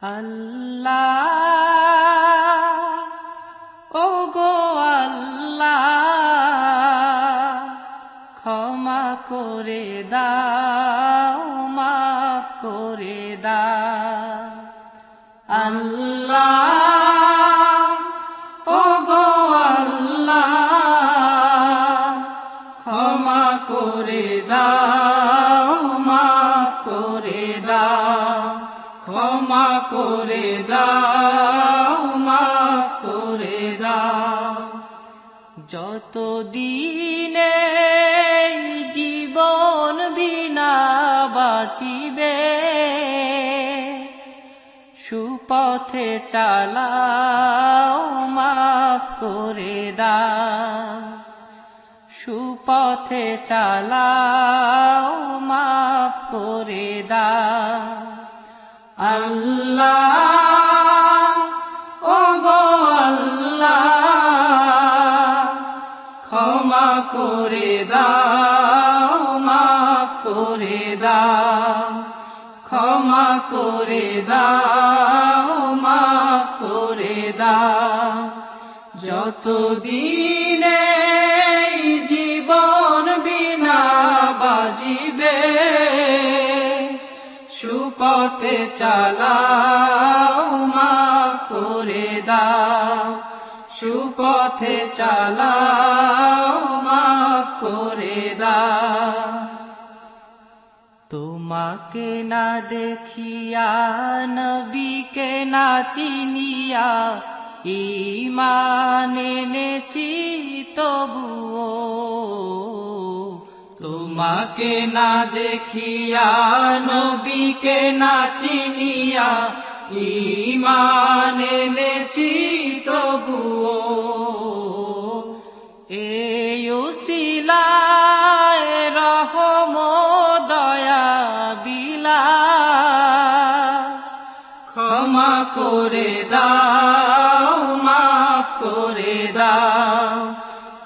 আল্লাহ ওগো আল্লাহ ক্ষমা করে দাও মাফ করে দাও আল্লাহ ওগো আল্লাহ ক্ষমা করে দাও মাফ করে দাও ক্ষমা করে দাও মাফ করে দাও যতদিনে জীবন বিনা বাঁচিবে সুপথে চালাও মাফ করে দাও সুপথে চালাও মাফ করে দাও আল্লাহ ওগো আল্লাহ ক্ষমা করে দাও মাফ করে দাও ক্ষমা করে দাও মাফ করে দাও যতদিনে জীবন বিনা বাজিবে সুপথে চালাও মাফ করে দাও সুপথে চালাও মাফ করে দাও তোমাকে না দেখিয়া নবীকে না চিনিয়া ঈমান এনেছি তবুও তোমাকে না দেখিয়া নবীকে না চিনিয়া ঈমান এনেছি তবুও এই উসিলায় রহম দয়া বিলা ক্ষমা করে দাও মাফ করে দাও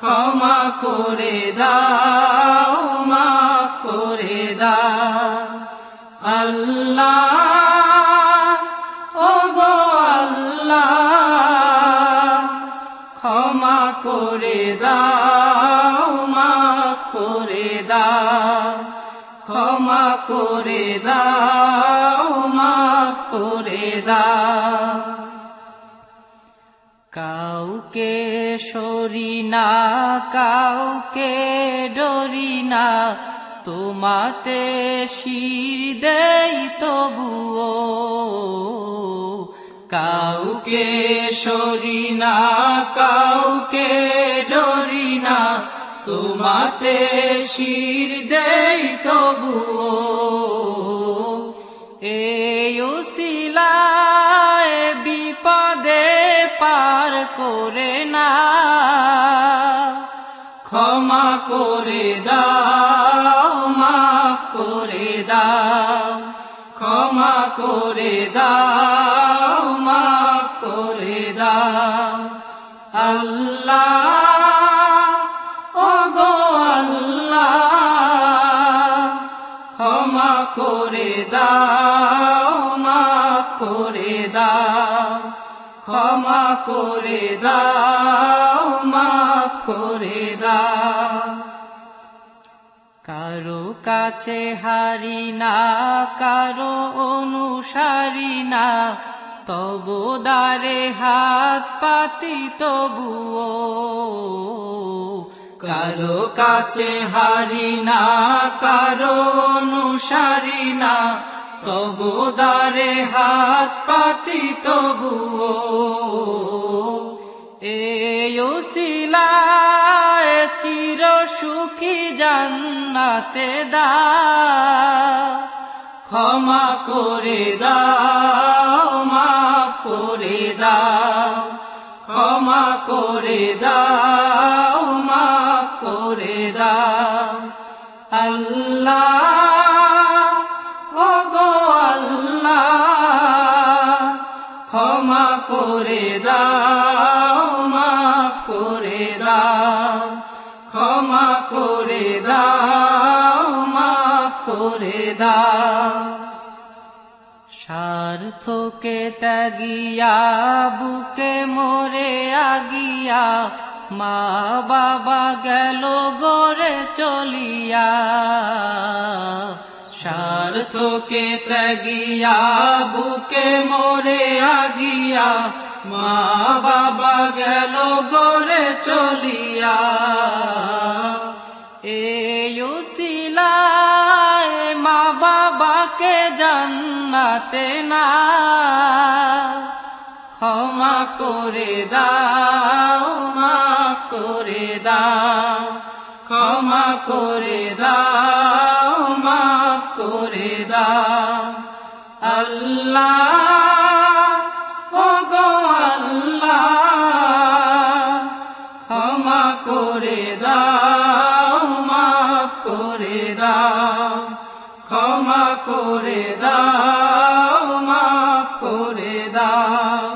ক্ষমা করে দাও মাফ করে দাও আল্লাহ ওগো আল্লাহ ক্ষমা করে দাও মাফ করে দাও ক্ষমা করে দাও মাফ করে দাও কাউকে সরি না কাউকে ডরি না তোমাতে শির দেই তবুও কাউকে সরি না কাউকে ডরি না তোমাতে শির দেই তবুও এই উসিলায় বিপদে পার করে না ক্ষমা করে দাও মাফ করে দাও ক্ষমা করে দাও মাফ করে দাও আল্লাহ ওগো আল্লাহ ক্ষমা করে দাও মাফ করে দাও ক্ষমা করে দাও মাফ করে দাও কারো কাছে হারি না কারো অনুসারী না তবু দ্বারে হাত পাতি তবুও কারো কাছে হারি না কারো অনুসারী না তবু দ্বারে হাত পাতি তবুও এই উসিলায় চির সুখী জান্নাতে দাও ক্ষমা করে দাও মাফ করে দাও ক্ষমা করে দাও মাফ করে দাও আল্লাহ ওগো আল্লাহ ক্ষমা করে দাও মাফ করে দাও ক্ষমা করে দাও মাফ করে দাও স্বার্থকে ত্যাগিয়া বুকে মোরে আগিয়া মা বাবা গেল গড়ে চলিয়া। স্বার্থকে ত্যাগিয়া বুকে মোরে আগিয়া মা বাবা গেল গড়ে চলিয়া। এই উসিলায় মা বাবাকে জান্নাতে না ক্ষমা করে দাও, মাফ করে দাও, ক্ষমা করে দাও, মাফ করে দাও। আল্লাহ ওগো আল্লাহ ক্ষমা করে দাও, মাফ করে দাও, ক্ষমা করে দাও, মাফ করে দাও।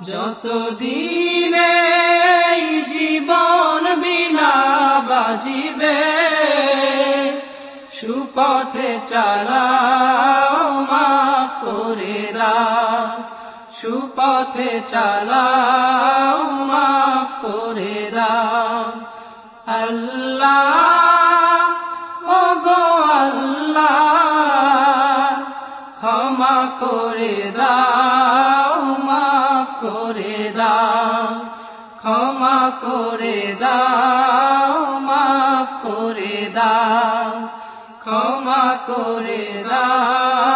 যতদিনে এই জীবন বিনা বাজিবে সুপথে চালাও, মাফ করে দাও, সুপথে চালাও, মাফ করে দাও। আল্লাহ ওগো আল্লাহ ক্ষমা করে দাও, মাফ করে দাও, ক্ষমা করে দাও, মাফ করে দাও, ক্ষমা করে দাও।